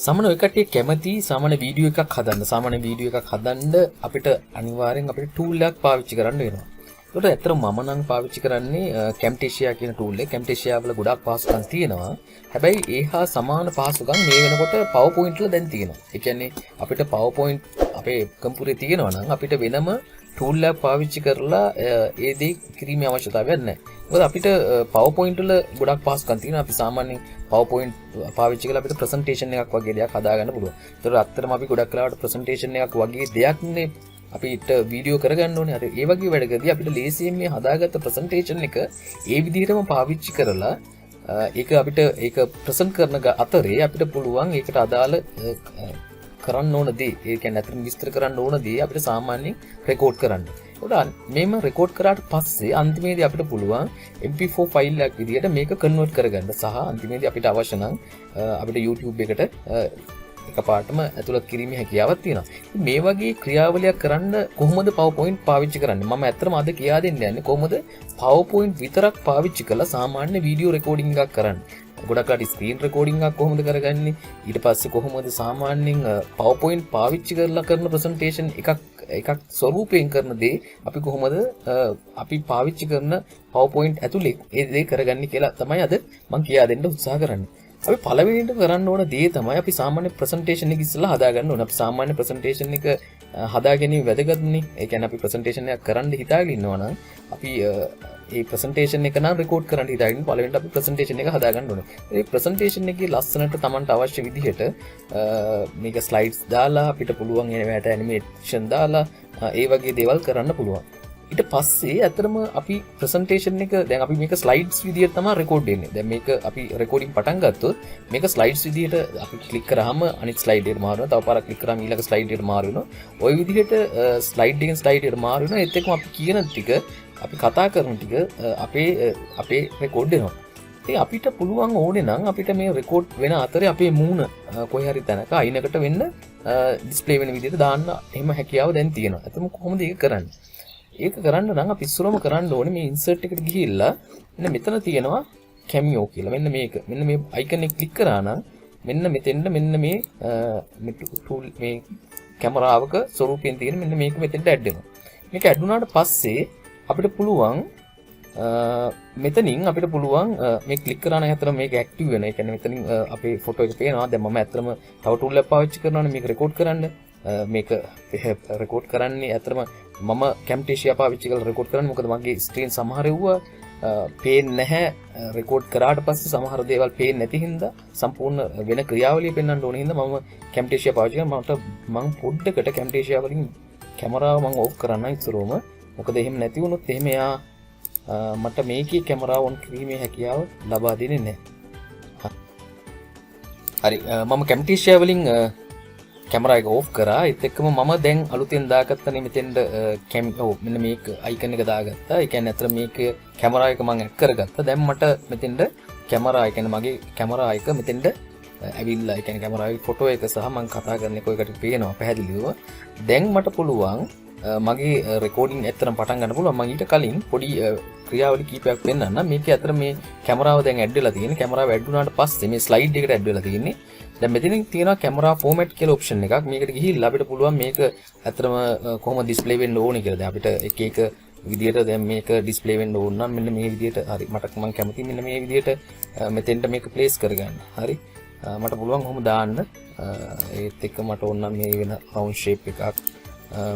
සාමාන්‍ය ඔය කට්ටිය කැමති සාමාන්‍ය වීඩියෝ එකක් හදන්න. සාමාන්‍ය වීඩියෝ එකක් හදන්න අපිට අනිවාර්යෙන් අපිට ටූල් එකක් පාවිච්චි කරන්න වෙනවා. ඒකට ඇත්තටම මම නම් පාවිච්චි කරන්නේ Camtasia කියන ටූල් එක. Camtasia වල ගොඩාක් පහසුකම් තියෙනවා. හැබැයි ඒ හා සමාන පහසුකම් මේ වෙනකොට PowerPoint වල දැන් තියෙනවා. ඒ කියන්නේ අපිට PowerPoint අපේ කම්පියුටරේ තියෙනවා නම් අපිට වෙනම ටූල් එකක් පාවිච්චි කරලා ඒ දේ කිරීමේ අවශ්‍යතාවයක් නැහැ. මොකද අපිට PowerPoint වල ගොඩක් පහසුකම් තියෙනවා. අපි සාමාන්‍යයෙන් PowerPoint පාවිච්චි කරලා අපිට ප්‍රසන්ටේෂන් එකක් වගේ දෙයක් හදාගන්න පුළුවන්. ඒතර අත්‍තරම අපි ගොඩක් වෙලාවට ප්‍රසන්ටේෂන් එකක් වගේ දෙයක්නේ අපිට වීඩියෝ කරගන්න ඕනේ. අර ඒ වගේ වැඩකදී අපිට ලේසියෙන් මේ හදාගත්ත ප්‍රසන්ටේෂන් එක ඒ විදිහටම පාවිච්චි කරලා ඒක අපිට ඒක ප්‍රසන්ට් කරන අතරේ අපිට පුළුවන් ඒකට අදාළ කරන්න ඕන දේ, ඒ කියන්නේ අතරින් විස්තර කරන්න ඕන දේ අපිට සාමාන්‍යයෙන් රෙකෝඩ් කරන්න. ඒකට මේම රෙකෝඩ් කරාට පස්සේ අන්තිමේදී අපිට පුළුවන් MP4 ෆයිල් එකක් විදිහට මේක කන්වර්ට් කරගන්න සහ අන්තිමේදී අපිට අවශ්‍ය නම් අපිට YouTube එකට එකපාරටම ඇතුළත් කිරීමේ හැකියාවක් තියෙනවා. මේ වගේ ක්‍රියාවලියක් කරන්න කොහොමද PowerPoint පාවිච්චි කරන්නේ? මම ඇත්තටම අද කියා දෙන්න යන්නේ කොහොමද PowerPoint විතරක් පාවිච්චි කරලා සාමාන්‍ය වීඩියෝ රෙකෝඩින් එකක් කරන්න. ගොඩක් අය ස්ක්‍රීන් රෙකෝඩින් එකක් කොහොමද කරගන්නේ? ඊට පස්සේ කොහොමද සාමාන්‍යයෙන් PowerPoint පාවිච්චි කරලා කරන ප්‍රසන්ටේෂන් එකක් ස්වරූපයෙන් කරන දේ අපි කොහොමද අපි පාවිච්චි කරන PowerPoint ඇතුලේ ඒ දේ කරගන්නේ කියලා තමයි අද මම කියා දෙන්න උත්සාහ කරන්නේ. අපි පළවෙනිට කරන්න ඕන දේ තමයි අපි සාමාන්‍ය ප්‍රසන්ටේෂන් එක ඉස්සෙල්ලා හදාගන්න ඕන. අපි සාමාන්‍ය ප්‍රසන්ටේෂන් එක හදා ගැනීම වැදගත්නේ. ඒ කියන්නේ අපි ප්‍රසන්ටේෂන් එකක් කරන්න හිතාගෙන ඉන්නවා නම් අපි ඒ ප්‍රසන්ටේෂන් එක නම් රෙකෝඩ් කරන්න හිතාගෙන පළවෙනිට අපි ප්‍රසන්ටේෂන් එක හදාගන්න ඕනේ. ඒ ප්‍රසන්ටේෂන් එකේ ලස්සනට Tamanට අවශ්‍ය විදිහට මේක ස්ලයිඩ්ස් දාලා අපිට පුළුවන් ඒවට ඇනිමේෂන් දාලා ඒ වගේ දේවල් කරන්න පුළුවන්. ඊට පස්සේ අතරම අපි ප්‍රසන්ටේෂන් එක දැන් අපි මේක ස්ලයිඩ්ස් විදිහට තමයි රෙකෝඩ් වෙන්නේ. දැන් මේක අපි රෙකෝඩින් පටන් ගත්තොත් මේක ස්ලයිඩ්ස් විදිහට අපි ක්ලික් කරාම අනිත් ස්ලයිඩ් එකට මාරු වෙනවා. තව පාරක් ක්ලික් කරාම ඊළඟ ස්ලයිඩ් එකට මාරු වෙනවා. ওই විදිහට ස්ලයිඩ් එකෙන් ස්ලයිඩ් එකට මාරු වෙනවා. ඒත් එක්කම අපි කියන ටික අපි කතා කරන ටික අපේ රෙකෝඩ් වෙනවා. ඉතින් අපිට පුළුවන් ඕනේ නම් අපිට මේ රෙකෝඩ් වෙන අතරේ අපේ මූණ කොහේ හරි තැනක අයිනකට වෙන්න ඩිස්ප්ලේ වෙන විදිහට දාන්න එහෙම හැකියාව දැන් තියෙනවා. එතකොට කොහොමද ඒක කරන්නේ? ඒක කරන්න නම් අපි ඉස්සරම කරන්න ඕනේ මේ ඉන්සර්ට් එකට ගිහිල්ලා මෙන්න මෙතන තියෙනවා කැමියෝ කියලා. මෙන්න මේක. මෙන්න මේ අයිකන් එක ක්ලික් කරා නම් මෙන්න මෙතෙන්ද මෙන්න මේ ටූල් මේ කැමරාවක ස්වරූපයෙන් තියෙන මෙන්න මේක මෙතෙන්ට ඇඩ් වෙනවා. මේක ඇඩ් වුණාට පස්සේ අපිට පුළුවන් මෙතනින් අපිට පුළුවන් මේ ක්ලික් කරා නම් අතන මේක ඇක්ටිව් වෙනවා. ඒ කියන්නේ මෙතනින් අපේ ෆොටෝ එක පේනවා. දැන් මම අතනම තව ටූල් එකක් පාවිච්චි කරනවානේ මේක රෙකෝඩ් කරන්න. මේක රෙකෝඩ් කරන්නේ අතරම මම Camtasia පාවිච්චි කරලා රෙකෝඩ් කරන්නේ. මොකද මගේ ස්ක්‍රීන් සමහර ඒවා පේන්නේ නැහැ. රෙකෝඩ් කරාට පස්සේ සමහර දේවල් පේන්නේ නැති හින්දා සම්පූර්ණ වෙන ක්‍රියාවලිය පෙන්වන්න ඕන හින්දා මම Camtasia පාවිච්චි කරනවා. මම පොඩ්ඩකට Camtasia වලින් කැමරාව මම ඕෆ් කරන්න ඉස්සරෝම. මොකද එහෙම නැති වුණොත් එහෙම එයා මට මේකේ කැමරාව ඔන් කිරීමේ හැකියාව ලබා දෙන්නේ නැහැ. හරි මම Camtasia වලින් කැමරා එක ඕෆ් කරා. ඒත් එක්කම මම දැන් අලුතෙන් දාගත්තනේ මෙතෙන්ද මෙන්න මේක අයිකන් එක දාගත්තා. ඒ කියන්නේ අතර මේක කැමරා එක මම ඇඩ් කරගත්තා. දැන් මට මෙතෙන්ද කැමරා, ඒ කියන්නේ මගේ කැමරා එක මෙතෙන්ද ඇවිල්ලා, ඒ කියන්නේ කැමරාවේ ෆොටෝ එක සහ මම කතා කරන එක ඔයකට පේනවා පැහැදිලිව. දැන් මට පුළුවන් මගේ රෙකෝඩින් ඇත්තටම පටන් ගන්න පුළුවන්. මම ඊට කලින් පොඩි ක්‍රියාවලි කීපයක් පෙන්නන්න. මේකේ අතර මේ කැමරාව දැන් ඇඩ් වෙලා තියෙන්නේ. කැමරාව ඇඩ් වුණාට පස්සේ මේ ස්ලයිඩ් එකට ඇඩ් වෙලා තියෙන්නේ. දැන් මෙතනින් තියෙනවා කැමරා ෆෝමැට් කියලා ඔප්ෂන් එකක්. මේකට ගිහිල්ලා අපිට පුළුවන් මේක ඇත්තටම කොහොමද ඩිස්ප්ලේ වෙන්න ඕනේ කියලා. දැන් අපිට එක විදියට දැන් මේක ඩිස්ප්ලේ වෙන්න ඕන නම් මෙන්න මේ විදියට හරි මට මම කැමති මෙන්න මේ විදියට මෙතෙන්ට මේක ප්ලේස් කරගන්න. හරි මට පුළුවන් කොහොම දාන්න. ඒත් එක්ක මට ඕන නම් මේ වෙන රවුන්ඩ් ෂේප් එකක්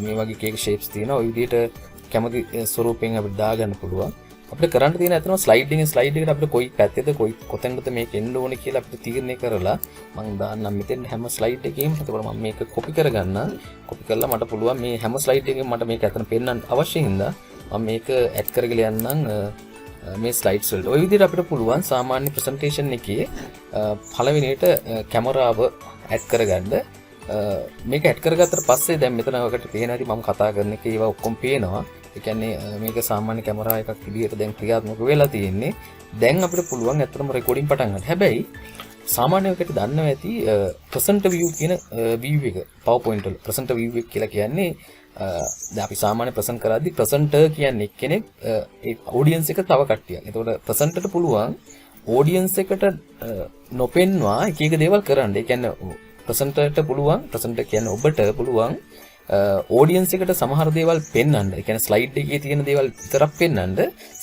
මේ වගේ කේක් ෂේප්ස් තියෙනවා. ওই විදියට කැමති ස්වරූපයෙන් අපිට දාගන්න පුළුවන්. අපිට කරන්න තියෙන අතන ස්ලයිඩ් එකෙන් ස්ලයිඩ් එකට අපිට කොයි පැත්තේද කොතැනද මේක එන්න ඕනේ කියලා අපිට තීරණය කරලා මම දාන්නම් මෙතෙන් හැම ස්ලයිඩ් එකේම. එතකොට මම මේක කොපි කරගන්න. කොපි කරලා මට පුළුවන් මේ හැම ස්ලයිඩ් එකෙම මට මේක අතන පෙන්වන්න අවශ්‍ය හින්දා මම මේක ඇඩ් කරගෙන යන්නම් මේ ස්ලයිඩ්ස් වලට. ওই විදිහට අපිට පුළුවන් සාමාන්‍ය ප්‍රසන්ටේෂන් එකේ පළවෙනියට කැමරාව ඇඩ් කරගන්න. මේක ඇඩ් කරගත්තට පස්සේ දැන් මෙතන ඔකට පේන හැටි මම කතා කරන එක ඒවා ඔක්කොම පේනවා. ඒ කියන්නේ මේක සාමාන්‍ය කැමරා එකක් විදිහට දැන් ක්‍රියාත්මක වෙලා තියෙන්නේ. දැන් අපිට පුළුවන් ඇත්තටම රෙකෝඩින් පටන් ගන්න. හැබැයි සාමාන්‍ය ඔකට දන්නවා ඇති ප්‍රසන්ට් view කියන view එක PowerPoint වල ප්‍රසන්ට් view එක කියලා කියන්නේ දැන් අපි සාමාන්‍ය ප්‍රසන්ට් කරද්දි ප්‍රසන්ටර් කියන්නේ කෙනෙක් ඒ ඔඩියන්ස් එක තව කට්ටියක්. එතකොට ප්‍රසන්ටර්ට පුළුවන් ඔඩියන්ස් එකට නොපෙන්වා එක එක දේවල් කරන්න. ඒ කියන්නේ ප්‍රසන්ටර්ට පුළුවන් ප්‍රසන්ටර් කියන්නේ ඔබට පුළුවන් ඔඩියන්ස් එකට සමහර දේවල් පෙන්වන්න. ඒ කියන්නේ ස්ලයිඩ් එකේ තියෙන දේවල් විතරක් පෙන්වන්න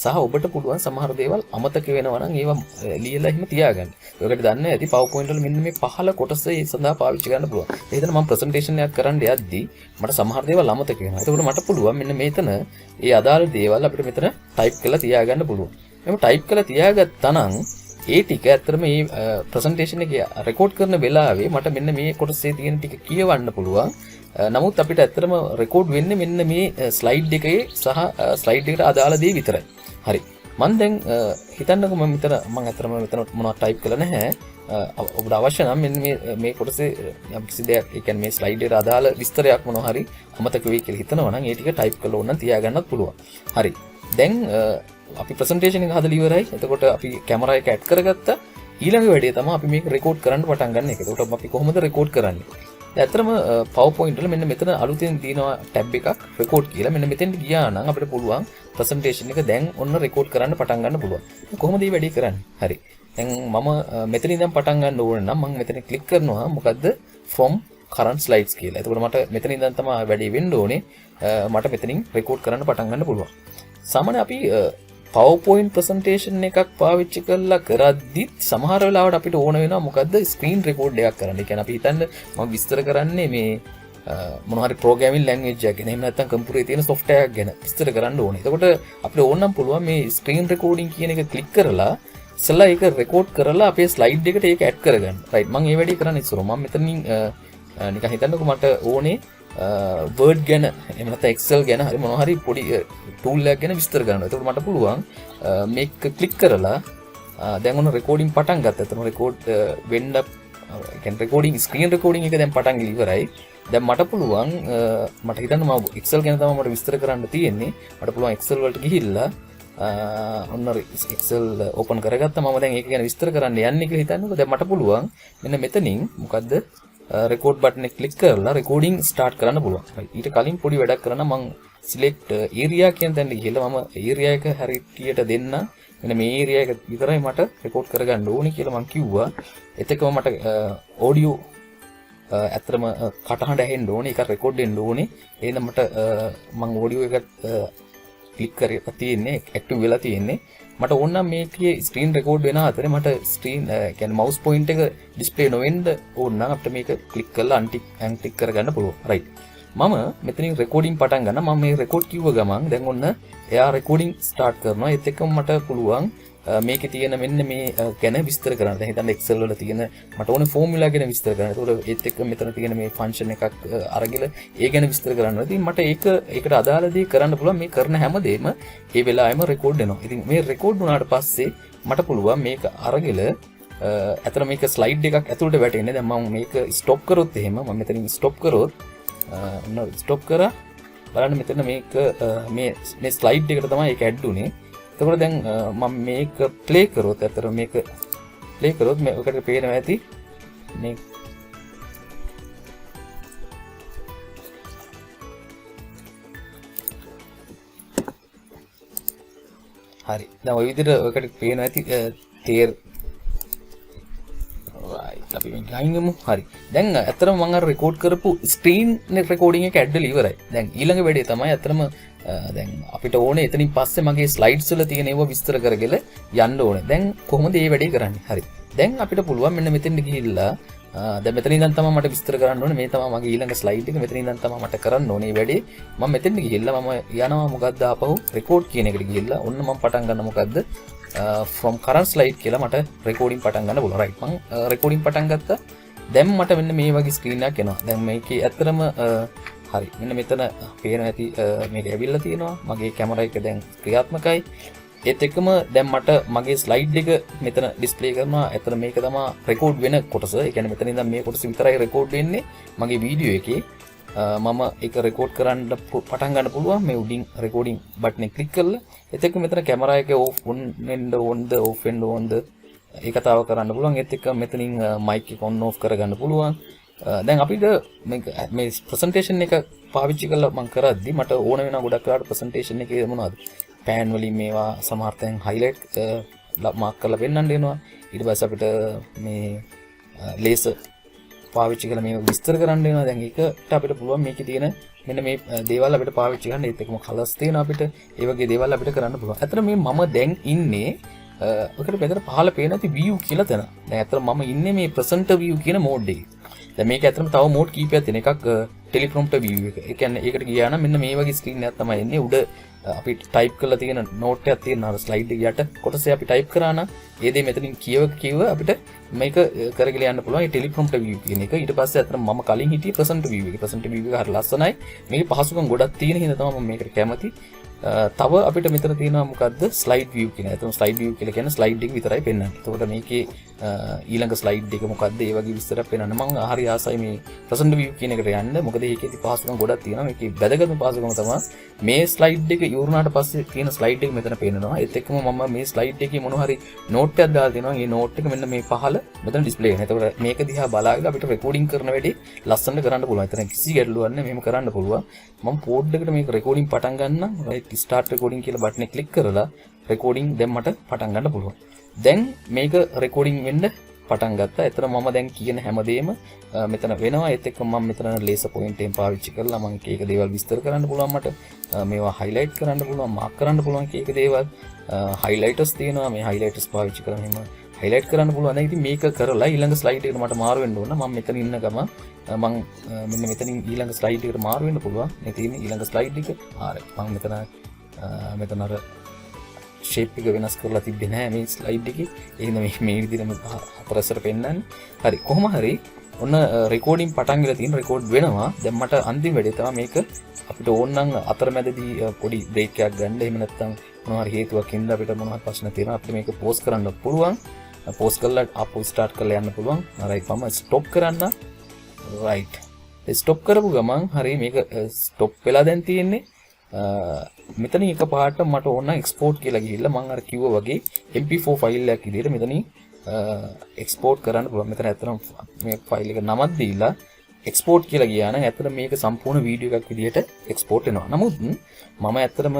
සහ ඔබට පුළුවන් සමහර දේවල් අමතක වෙනවා නම් ඒවා ලියලා එහෙම තියාගන්න. ඔයකට දන්නේ නැති PowerPoint වල මෙන්න මේ 15 කොටස ඒ සඳහා පාවිච්චි කරන්න පුළුවන්. ඒ හිතන මම ප්‍රසන්ටේෂන් එකක් කරන්න යද්දි මට සමහර දේවල් අමතක වෙනවා. ඒකට මට පුළුවන් මෙන්න මේතන ඒ අදාළ දේවල් අපිට මෙතන ටයිප් කරලා තියාගන්න පුළුවන්. එහෙනම් ටයිප් කරලා තියාගත්තා නම් ඒ ටික ඇත්තටම මේ ප්‍රසන්ටේෂන් එක රෙකෝඩ් කරන වෙලාවේ මට මෙන්න මේ කොටසේ තියෙන ටික කියවන්න පුළුවන්. නමුත් අපිට ඇත්තටම රෙකෝඩ් වෙන්නේ මෙන්න මේ ස්ලයිඩ් එකේ සහ ස්ලයිඩ් එකට අදාළ දේ විතරයි. හරි. මම දැන් හිතන්නකෝ මම ඇත්තටම මෙතන මොනවද ටයිප් කරලා නැහැ. ඔබට අවශ්‍ය නම් මෙන්න මේ කොටසේ යම් කිසි දෙයක් ඒ කියන්නේ මේ ස්ලයිඩ් එකට අදාළ විස්තරයක් මොනවා හරි අමතක වෙයි කියලා හිතනවා නම් ඒ ටික ටයිප් කරලා ඕනනම් තියාගන්නත් පුළුවන්. හරි. දැන් අපි ප්‍රසන්ටේෂන් එක හදලා ඉවරයි. එතකොට අපි කැමරා එක ඇඩ් කරගත්තා. ඊළඟ වැඩේ තමයි අපි මේක රෙකෝඩ් කරන්න පටන් ගන්න එක. එතකොට අපි කොහොමද රෙකෝඩ් කරන්නේ? ඇත්තටම PowerPoint වල මෙන්න මෙතන අලුතෙන් තියෙනවා ටැබ් එකක් රෙකෝඩ් කියලා. මෙන්න මෙතෙන්ට ගියා නම් අපිට පුළුවන් ප්‍රසන්ටේෂන් එක දැන් ඔන්න රෙකෝඩ් කරන්න පටන් ගන්න පුළුවන්. කොහොමද මේ වැඩේ කරන්නේ? හරි. දැන් මම මෙතන ඉඳන් පටන් ගන්න ඕන නම් මම මෙතන ක්ලික් කරනවා මොකද්ද from current slides කියලා. එතකොට මට මෙතන ඉඳන් තමයි වැඩේ වෙන්න ඕනේ. මට මෙතනින් රෙකෝඩ් කරන්න පටන් ගන්න පුළුවන්. සාමාන්‍ය අපි PowerPoint presentation එකක් පාවිච්චි කරලා කරද්දිත් සමහර වෙලාවට අපිට ඕන වෙනවා මොකද්ද ස්ක්‍රීන් රෙකෝඩ් එකක් කරන්න. ඒ කියන්නේ අපි හිතන්න මම විස්තර කරන්නේ මේ මොන හරි ප්‍රෝග්‍රෑමින් ලැන්ග්වේජ් එකක් ගැන. එහෙම නැත්නම් කම්පියුටරේ තියෙන software එකක් ගැන විස්තර කරන්න ඕනේ. එතකොට අපිට ඕන නම් පුළුවන් මේ ස්ක්‍රීන් රෙකෝඩින් කියන එක ක්ලික් කරලා ඉස්සෙල්ලා ඒක රෙකෝඩ් කරලා අපේ ස්ලයිඩ් එකට ඒක ඇඩ් කරගන්න. රයිට්. මම මේ වැඩේ කරන්න ඉස්සරෝ මම මෙතනින් නිකන් හිතන්නකෝ මට ඕනේ Word ගැන එහෙම නැත්නම් Excel ගැන හරි මොනවා හරි පොඩි tool එකක් ගැන විස්තර කරනවා. එතකොට මට පුළුවන් මේක ක්ලික් කරලා දැන් ඔන්න රෙකෝඩින් පටන් ගත්තා. එතන රෙකෝඩ් වෙන්න කියන්නේ රෙකෝඩින් ස්ක්‍රීන් රෙකෝඩින් එක දැන් පටන් ඉවරයි. දැන් මට පුළුවන් මට හිතන්න මම Excel ගැන තමයි මට විස්තර කරන්න තියෙන්නේ. මට පුළුවන් Excel වලට ගිහිල්ලා ඔන්න Excel ඕපන් කරගත්තා. මම දැන් ඒක ගැන විස්තර කරන්න යන්නේ කියලා හිතන්නකෝ. දැන් මට පුළුවන් මෙන්න මෙතනින් මොකද්ද රෙකෝඩ් බටන් එක ක්ලික් කරලා රෙකෝඩින් ස්ටාර්ට් කරන්න පුළුවන්. ඊට කලින් පොඩි වැඩක් කරන්න මම සිලෙක්ට් ඒරියා කියන තැනට ගිහලා මම ඒරියා එක හරියට දෙන්න. මෙන්න මේ ඒරියා එක විතරයි මට රෙකෝඩ් කරගන්න ඕනේ කියලා මම කිව්වා. එතකම මට ඔඩියෝ ඇත්තටම කටහඬ ඇහෙන්න ඕනේ. ඒක රෙකෝඩ් වෙන්න ඕනේ. එහෙනම් මට මම ඔඩියෝ එක ක්ලික් කරලා තියෙන්නේ ඇක්ටිව් වෙලා තියෙන්නේ. මට ඕන නම් මේකේ ස්ක්‍රීන් රෙකෝඩ් වෙන අතරේ මට ස්ක්‍රීන් කියන්නේ මවුස් පොයින්ට් එක ඩිස්ප්ලේ නොවෙන්න ඕන නම් අපිට මේක ක්ලික් කරලා අන්ටික් කරගන්න පුළුවන්. රයිට්. මම මෙතනින් රෙකෝඩින් පටන් ගන්නවා. මම මේ රෙකෝඩ් කිව්ව ගමන් දැන් ඔන්න එයා රෙකෝඩින් ස්ටාර්ට් කරනවා. ඒත් එක්කම මට පුළුවන් මේකේ තියෙන මෙන්න මේ ගැන විස්තර කරන්න. දැන් හිතන්න Excel වල තියෙන මට ඕනේ ෆෝමියුලා ගැන විස්තර කරන්න. ඒතකොට ඒත් එක්ක මෙතන තියෙන මේ ෆන්ක්ෂන් එකක් අරගෙන ඒ ගැන විස්තර කරන්න. ඉතින් මට ඒකට අදාළ දේ කරන්න පුළුවන්. මේ කරන හැමදේම ඒ වෙලාවෙම රෙකෝඩ් වෙනවා. ඉතින් මේ රෙකෝඩ් වුණාට පස්සේ මට පුළුවන් මේක අරගෙන අතන මේක ස්ලයිඩ් එකක් ඇතුළට වැටෙන්නේ. දැන් මම මේක ස්ටොප් කරොත් එහෙම මම මෙතනින් ස්ටොප් කරොත් ඔන්න ස්ටොප් කරා බලන්න මෙතන මේක මේ ස්ලයිඩ් එකට තමයි ඒක ඇඩ් උනේ. එතකොට දැන් මම මේක ප්ලේ කරොත් අතර මේක ප්ලේ කරොත් මේකට පේනවා ඇති මේ හරි. දැන් ওই විදිහට ඔයකට පේනවා ඇති තේර right අපි මේක ගිහින්මු. හරි. දැන් අතරම මම අර රෙකෝඩ් කරපු ස්ක්‍රීන් රෙකෝඩින් එක ඇඩ්ඩලා ඉවරයි. දැන් ඊළඟ වැඩේ තමයි අතරම දැන් අපිට ඕනේ එතනින් පස්සේ මගේ ස්ලයිඩ්ස් වල තියෙන ඒවා විස්තර කරගෙන යන්න ඕනේ. දැන් කොහොමද මේ වැඩේ කරන්නේ? හරි. දැන් අපිට පුළුවන් මෙන්න මෙතෙන්ට ගිහිල්ලා දැන් මෙතන ඉඳන් තමයි මට විස්තර කරන්න ඕනේ. මේ තමයි මගේ ඊළඟ ස්ලයිඩ් එක. මෙතන ඉඳන් තමයි මට කරන්න ඕනේ මේ වැඩේ. මම මෙතෙන්ට ගිහිල්ලා මම යනවා මොකද්ද ආපහු රෙකෝඩ් කියන එකට ගිහිල්ලා ඔන්න මම පටන් ගන්න මොකද්ද from current slide කියලා මට රෙකෝඩින් පටන් ගන්න පුළුවන්. right. මම රෙකෝඩින් පටන් ගත්තා. දැන් මට මෙන්න මේ වගේ ස්ක්‍රීන් එකක් එනවා. දැන් මේකේ ඇත්තටම හරි. මෙන්න මෙතන පේනවා ඇති මේක ඇවිල්ලා තියෙනවා. මගේ කැමරා එක දැන් ක්‍රියාත්මකයි. ඒත් එක්කම දැන් මට මගේ ස්ලයිඩ් එක මෙතන ඩිස්ප්ලේ කරනවා. එතන මේක තමයි රෙකෝඩ් වෙන කොටස. ඒ කියන්නේ මෙතන ඉඳන් මේ කොටස විතරයි රෙකෝඩ් වෙන්නේ මගේ වීඩියෝ එකේ. මම ඒක රෙකෝඩ් කරන්න පටන් ගන්න පුළුවන් මේ උඩින් රෙකෝඩින් බටන් එක ක්ලික් කරලා. ඒත් එක්ක මෙතන කැමරා එක ඕෆ් වෙන්න ඕනද ඕෆ් වෙන්න ඕනද ඒ කතාව කරන්න පුළුවන්. ඒත් එක්ක මෙතනින් මයික් එක ඔන් ඕෆ් කරගන්න පුළුවන්. දැන් අපිට මේ ප්‍රසන්ටේෂන් එක පාවිච්චි කරලා මම කරද්දි මට ඕන වෙනවා ගොඩක් වෙලාවට ප්‍රසන්ටේෂන් එකේ මොනවද පෑන් වලින් මේවා සමහර තැන් හයිලයිට් මාක් කරලා පෙන්නන්න වෙනවා. ඊට පස්සේ අපිට මේ ලේසර් පාවිච්චි කරලා මේක විස්තර කරන්න වෙනවා. දැන් ඒකට අපිට පුළුවන් මේකේ තියෙන මෙන්න මේ දේවල් අපිට පාවිච්චි කරන්න. ඒත් එක්කම කලර්ස් තියෙනවා අපිට. ඒ වගේ දේවල් අපිට කරන්න පුළුවන්. අතන මේ මම දැන් ඉන්නේ ඔකට මෙතන පහළ පේන ඇති view කියලා තැන. දැන් අතන මම ඉන්නේ මේ presenter view කියන mode එකේ. දැන් මේක ඇත්තටම තව mode කීපයක් තියෙන එකක් teleprompter view එක. ඒ කියන්නේ ඒකට ගියා නම් මෙන්න මේ වගේ screen එකක් තමයි එන්නේ. උඩ අපි ටයිප් කරලා තියෙන note එකක් තියෙනවා ස්ලයිඩ් එක යට කොටසේ අපි ටයිප් කරා නම් ඒ දේ මෙතනින් කියව අපිට මේක කරගෙන යන්න පුළුවන්. ඒ teleprompter view කියන එක. ඊට පස්සේ අතන මම කලින් හිටියේ presenter view එක. presenter view එක හරි ලස්සනයි. මේකේ පහසුකම් ගොඩක් තියෙන හින්දා තමයි මම මේකට කැමති. තව අපිට මෙතන තියෙනවා මොකද්ද ස්ලයිඩ් view කියන. එතන ස්ලයිඩ් view කියලා කියන්නේ ස්ලයිඩ් එක විතරයි පෙන්වන්නේ. එතකොට මේකේ ඊළඟ ස්ලයිඩ් එක මොකද්ද ඒ වගේ විස්තරයක් පෙන්වන්න මම හරි ආසයි මේ presenter view කියන එකට යන්න. මොකද ඒකේදී පහසුකම් ගොඩක් තියෙනවා. මේකේ වැදගත්ම පහසුකම තමයි මේ ස්ලයිඩ් එක ඉවරනාට පස්සේ තියෙන ස්ලයිඩ් එක මෙතන පේනවා. ඒත් එක්කම මම මේ ස්ලයිඩ් එකේ මොන හරි නෝට් එකක් දාලා තියෙනවා. මේ නෝට් එක මෙන්න මේ පහළ මෙතන ඩිස්ප්ලේ වෙනවා. එතකොට මේක දිහා බලාගෙන අපිට රෙකෝඩින් කරන වැඩේ ලස්සනට කරන්න පුළුවන්. එතන කිසි ගැටලුවක් නැහැ. මෙහෙම කරන්න පුළුවන්. මම පෝඩ් එකට මේක රෙකෝඩින් පටන් ගන්නම්. right start recording කියලා බටන් එක ක්ලික් කරලා රෙකෝඩින් දැන් මට පටන් ගන්න පුළුවන්. දැන් මේක රෙකෝඩින් වෙන්න පටන් ගත්තා. ඒතර මම දැන් කියන හැමදේම මෙතන වෙනවා. ඒත් එක්ක මම මෙතන ලේසර් පොයින්ට් එකෙන් පාවිච්චි කරලා මම එක දේවල් විස්තර කරන්න පුළුවන් මට. මේවා highlight කරන්න පුළුවන්, mark කරන්න පුළුවන් එක දේවල්. highlighters තියෙනවා. මේ highlighters පාවිච්චි කරලා මෙහෙම highlight කරන්න පුළුවන්. දැන් ඉතින් මේක කරලා ඊළඟ slide එකට මට මාරු වෙන්න ඕන. මම මෙතන ඉන්න ගම මම මෙන්න මෙතනින් ඊළඟ slide එකට මාරු වෙන්න පුළුවන්. මේ තියෙන ඊළඟ slide එක. හරි. මම මෙතන අර shape එක වෙනස් කරලා තිබ්බේ නැහැ මේ slide එකේ. ඒ හින්දා මේ විදිහටම හතරසර පෙන්නන්නේ. හරි. කොහොම හරි ඔන්න රෙකෝඩින් පටන් ගලා තියෙන රෙකෝඩ් වෙනවා. දැන් මට අන්තිම වැඩේ තමයි මේක අපිට ඕන නම් අතරමැදදී පොඩි බ්‍රේක් එකක් ගන්න. එහෙම නැත්නම් මොනවා හරි හේතුවක් හින්දා අපිට මොනවා ප්‍රශ්න තියෙනවා. අපිට මේක පෝස් කරන්න පුළුවන්. පෝස් කරලා ආපහු ස්ටාර්ට් කරලා යන්න පුළුවන්. right මම ස්ටොප් කරන්න. right. ස්ටොප් කරපු ගමන් හරි මේක ස්ටොප් වෙලා දැන් තියෙන්නේ. මෙතන එක පාට මට ඕන එක්ස්පෝර්ට් කියලා ගිහිල්ලා මම අර කිව්වා වගේ MP4 ෆයිල් එකක් විදිහට මෙතනින් එක්ස්පෝර්ට් කරන්න පුළුවන්. මෙතන ඇත්තටම මේ ෆයිල් එක නමක් දීලා එක්ස්පෝර්ට් කියලා ගියා නම් ඇත්තටම මේක සම්පූර්ණ වීඩියෝ එකක් විදිහට එක්ස්පෝර්ට් වෙනවා. නමුත් මම ඇත්තටම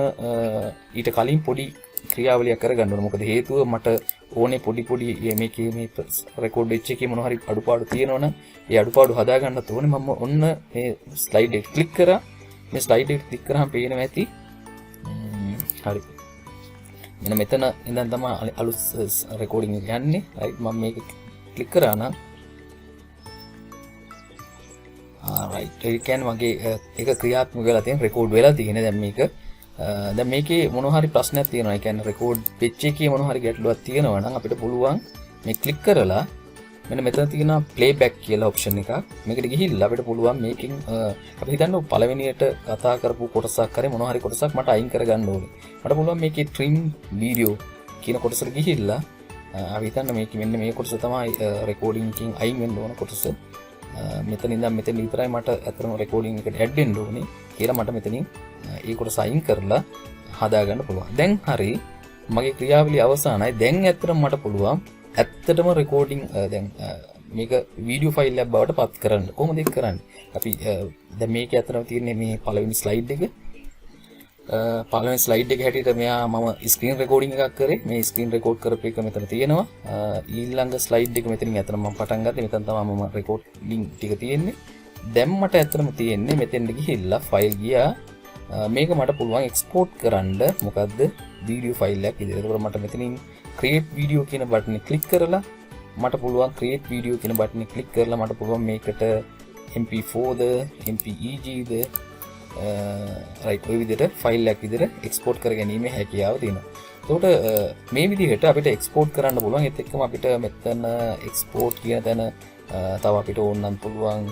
ඊට කලින් පොඩි ක්‍රියාවලියක් කරගන්න ඕන. මොකද හේතුව මට ඕනේ පොඩි මේකේ මේ රෙකෝඩ් වෙච්ච එකේ මොන හරි අඩුපාඩු තියෙනවනම් ඒ අඩුපාඩු හදා ගන්නත් ඕනේ. මම ඔන්න මේ ස්ලයිඩ් එක ක්ලික් කරා. මේ ස්ලයිඩ් එක ක්ලික් කරාම පේනවා ඇති. හරි. මෙන්න මෙතන ඉඳන් තමයි අලුත් රෙකෝඩින් එක යන්නේ. හරි මම මේක ක්ලික් කරා නම් right ඒ කියන්නේ මගේ ඒක ක්‍රියාත්මක වෙලා තියෙන රෙකෝඩ් වෙලා තියෙන දැන් මේකේ මොන හරි ප්‍රශ්නයක් තියෙනවා. ඒ කියන්නේ රෙකෝඩ් වෙච්ච එකේ මොන හරි ගැටලුවක් තියෙනවා නම් අපිට පුළුවන් මේ ක්ලික් කරලා මෙන්න මෙතන තියෙනවා ප්ලේබැක් කියලා ඔප්ෂන් එකක්. මේකට ගිහිල්ලා අපිට පුළුවන් මේකෙන් අපි හිතන්න පළවෙනියට කතා කරපු කොටසක් හරි මොන හරි කොටසක් මට අයින් කරගන්න ඕනේ. මට පුළුවන් මේකේ trim video කියන කොටසට ගිහිල්ලා අපි හිතන්න මේක මෙන්න මේ කොටස තමයි රෙකෝඩින් එකකින් අයින් වෙන්න ඕන කොටස. මෙතන ඉඳන් මෙතන විතරයි මට අතරම රෙකෝඩින් එකට ඇඩ් වෙන්න ඕනේ කියලා මට මෙතනින් ඒ කොටස අයින් කරලා හදා ගන්න පුළුවන්. දැන් හරි මගේ ක්‍රියාවලිය අවසానයි. දැන් ඇත්තටම මට පුළුවන් ඇත්තටම රෙකෝඩින් දැන් මේක වීඩියෝ ෆයිල් එකක් බවට පත් කරන්න. කොහොමද ඒක කරන්නේ? අපි දැන් මේකේ ඇත්තටම තියෙන්නේ මේ පළවෙනි ස්ලයිඩ් එක. පළවෙනි ස්ලයිඩ් එක හැටියට මම ස්ක්‍රීන් රෙකෝඩින් එකක් කරේ. මේ ස්ක්‍රීන් රෙකෝඩ් කරපු එක මෙතන තියෙනවා. ඊළඟ ස්ලයිඩ් එක මෙතනින් ඇත්තටම මම පටන් ගත්තේ. මෙතන තමයි මම රෙකෝඩින් ටික තියෙන්නේ. දැන් මට ඇත්තටම තියෙන්නේ මෙතෙන්ට ගිහිල්ලා ෆයිල් ගියා. මේක මට පුළුවන් එක්ස්පෝර්ට් කරන්න මොකද්ද වීඩියෝ ෆයිල් එකක් විදිහට. ඒකවල මට මෙතනින් create video කියන බටන් එක ක්ලික් කරලා මට පුළුවන් create video කියන බටන් එක ක්ලික් කරලා මට පුළුවන් මේකට MP4 ද MPEG ද right ඔය විදිහට ෆයිල් එකක් විදිහට එක්ස්පෝර්ට් කරගැනීමේ හැකියාව තියෙනවා. එතකොට මේ විදිහට අපිට එක්ස්පෝර්ට් කරන්න පුළුවන්. ඒත් එක්කම අපිට මෙතන එක්ස්පෝර්ට් කියන තැන තව අපිට ඕනනම් පුළුවන්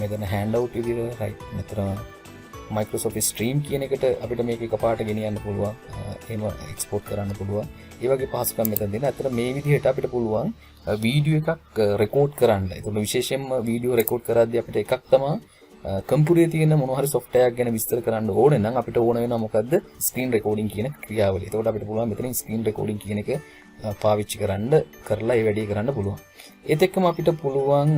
මෙතන handout විදිහට right මෙතන Microsoft Stream කියන එකට අපිට මේක එකපාරට ගෙනියන්න පුළුවන්. එහෙම එක්ස්පෝර්ට් කරන්න පුළුවන්. ඒ වගේ පහසුකම් මෙතන දෙන. අතන මේ විදිහට අපිට පුළුවන් වීඩියෝ එකක් රෙකෝඩ් කරන්න. ඒක විශේෂයෙන්ම වීඩියෝ රෙකෝඩ් කරද්දී අපිට එකක් තමයි කම්පියුටරේ තියෙන මොන හරි software එකක් ගැන විස්තර කරන්න ඕනේ නම් අපිට ඕන වෙනවා මොකද්ද? screen recording කියන ක්‍රියාවලිය. එතකොට අපිට පුළුවන් මෙතනින් screen recording කියන එක පාවිච්චි කරලා ඒ වැඩේ කරන්න පුළුවන්. ඒත් එක්කම අපිට පුළුවන්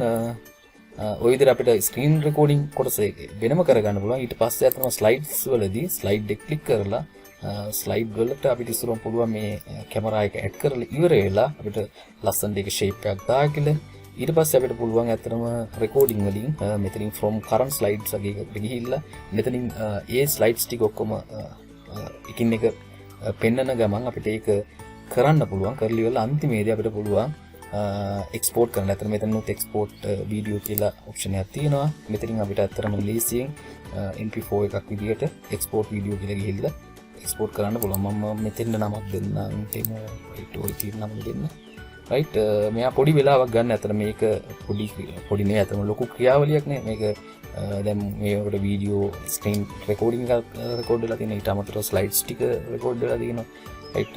ඔය විදිහට අපිට ස්ක්‍රීන් රෙකෝඩින් කොටස වෙනම කරගන්න පුළුවන්. ඊට පස්සේ අතන ස්ලයිඩ්ස් වලදී ස්ලයිඩ් එක ක්ලික් කරලා ස්ලයිඩ් වලට අපිට ඉස්සරහම පුළුවන් මේ කැමරා එක ඇඩ් කරලා ඉවර වෙලා අපිට ලස්සනට ඒක ෂේප් එකක් දාගන්න ඊට පස්සේ අපිට පුළුවන් ඇත්තටම රෙකෝඩින් වලින් මෙතනින් from current slides වගේ එකකට ගිහිල්ලා මෙතනින් ඒ slides ටික ඔක්කොම එකින් එක පෙන්නන ගමන් අපිට ඒක කරන්න පුළුවන්. කරලි වල අන්තිමේදී අපිට පුළුවන් එක්ස්පෝර්ට් කරන්න. ඇත්තට මෙතනොත් එක්ස්පෝර්ට් වීඩියෝ කියලා ඔප්ෂන් එකක් තියෙනවා. මෙතනින් අපිට ඇත්තටම ලේසියෙන් MP4 එකක් විදිහට එක්ස්පෝර්ට් වීඩියෝ කියලා ගිහිල්ලා එක්ස්පෝර්ට් කරන්න පුළුවන්. මම මෙතෙන් නමක් දෙන්නම්. තේම ඔය තියෙන නම දෙන්න. රයිට් මෙයා පොඩි වෙලාවක් ගන්න. ඇත්තට මේක පොඩි නේ. ඇත්තම ලොකු ක්‍රියාවලියක් නේ. මේක දැන් මේකට වීඩියෝ ස්ක්‍රීන් රෙකෝඩින් එකක් රෙකෝඩ් වෙලා තියෙනවා. ඊට අමතරව ස්ලයිඩ්ස් ටික රෙකෝඩ් වෙලා තියෙනවා. රයිට්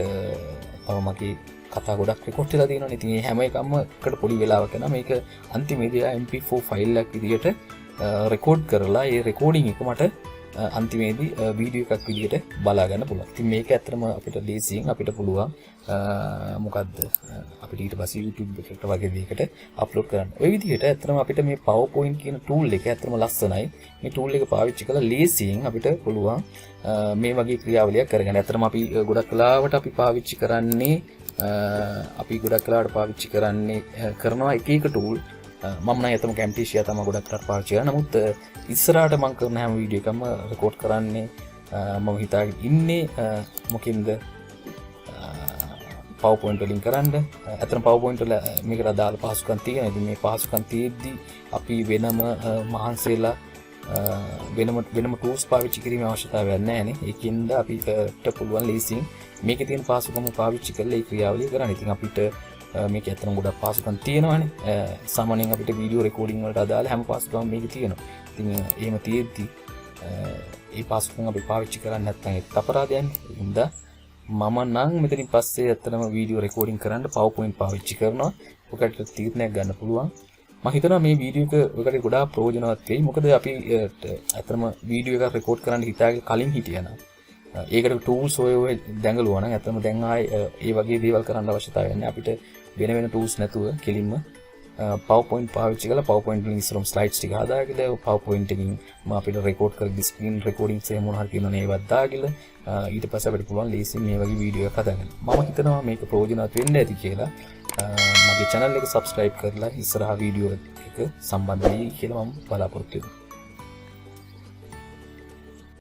තව මගේ කතා ගොඩක් රෙකෝඩ් වෙලා තියෙනවා. ඉතින් මේ හැම එකක්ම එකට පොඩි වෙලාවක් යනවා. මේක අන්තිමේදී MP4 ෆයිල් එකක් විදිහට රෙකෝඩ් කරලා ඒ රෙකෝඩින් එක මට අන්තිමේදී වීඩියෝ එකක් විදිහට බලා ගන්න පුළුවන්. ඉතින් මේක ඇත්තටම අපිට ලේසියෙන් අපිට පුළුවන් මොකද්ද අපිට ඊට පස්සේ YouTube එකට වගේ දෙයකට අප්ලෝඩ් කරන්න. ඔය විදිහට ඇත්තටම අපිට මේ PowerPoint කියන tool එක ඇත්තටම ලස්සනයි. මේ tool එක පාවිච්චි කරලා ලේසියෙන් අපිට පුළුවන් මේ වගේ ක්‍රියාවලියක් කරගන්න. ඇත්තටම අපි ගොඩක් වෙලාවට අපි පාවිච්චි කරන්නේ කරනවා එක එක tool. මම නම් ඇත්තම Camtasia තමයි ගොඩක් කරලා පාවිච්චි කරන්නේ. නමුත් ඉස්සරහට මම කරන හැම වීඩියෝ එකක්ම රෙකෝඩ් කරන්නේ මම හිතාගෙන ඉන්නේ මොකින්ද PowerPoint වලින් කරන්න. ඇත්තටම PowerPoint වල මේකට අදාළ පහසුකම් තියෙනවා. ඉතින් මේ පහසුකම් තියෙද්දි අපි වෙනම මහන්සියලා වෙනම tools පාවිච්චි කිරීමේ අවශ්‍යතාවයක් නැහැ නේ. ඒකින්ද අපිට පුළුවන් ලේසියෙන් මේකේ තියෙන පහසුකම් පාවිච්චි කරලා ඒ ක්‍රියාවලිය කරන්න. ඉතින් අපිට මේක ඇත්තටම ගොඩක් පහසුකම් තියෙනවානේ. සාමාන්‍යයෙන් අපිට වීඩියෝ රෙකෝඩින් වලට අදාළ හැම පහසුකම් මේකේ තියෙනවා. ඉතින් එහෙම තියෙද්දි ඒ පහසුකම් අපි පාවිච්චි කරන්නේ නැත්නම් ඒක අපරාධයක් නේ. ඒ හින්දා මම නම් මෙතනින් පස්සේ ඇත්තටම වීඩියෝ රෙකෝඩින් කරන්න PowerPoint පාවිච්චි කරනවා. ඔකට තීරණයක් ගන්න පුළුවන්. මම හිතනවා මේ වීඩියෝ එක ඔයකට ගොඩාක් ප්‍රයෝජනවත් වෙයි. මොකද අපි ඇත්තටම වීඩියෝ එකක් රෙකෝඩ් කරන්න හිතාගෙන කලින් හිටියනම් ඒකට tools ඔය දැඟලුවා නම් ඇත්තටම දැන් ආයේ ඒ වගේ දේවල් කරන්න අවශ්‍යතාවයක් නැහැ. අපිට වෙන tools නැතුව කෙලින්ම PowerPoint පාවිච්චි කරලා PowerPoint වලින් ඉස්සරහම slides ටික හදාගෙන PowerPoint එකකින් අපිට රෙකෝඩ් කරලා ස්ක්‍රීන් රෙකෝඩින්ග්ස් එහෙම මොනවා හරි කියනවනේ ඒවත් දාගෙන ඊට පස්සේ අපිට පුළුවන් ලේසියෙන් මේ වගේ වීඩියෝ එකක් හදාගන්න. මම හිතනවා මේක ප්‍රයෝජනවත් වෙන්න ඇති කියලා. මගේ channel එක subscribe කරලා ඉස්සරහා වීඩියෝ එක සම්බන්ධ වෙයි කියලා මම බලාපොරොත්තු වෙනවා.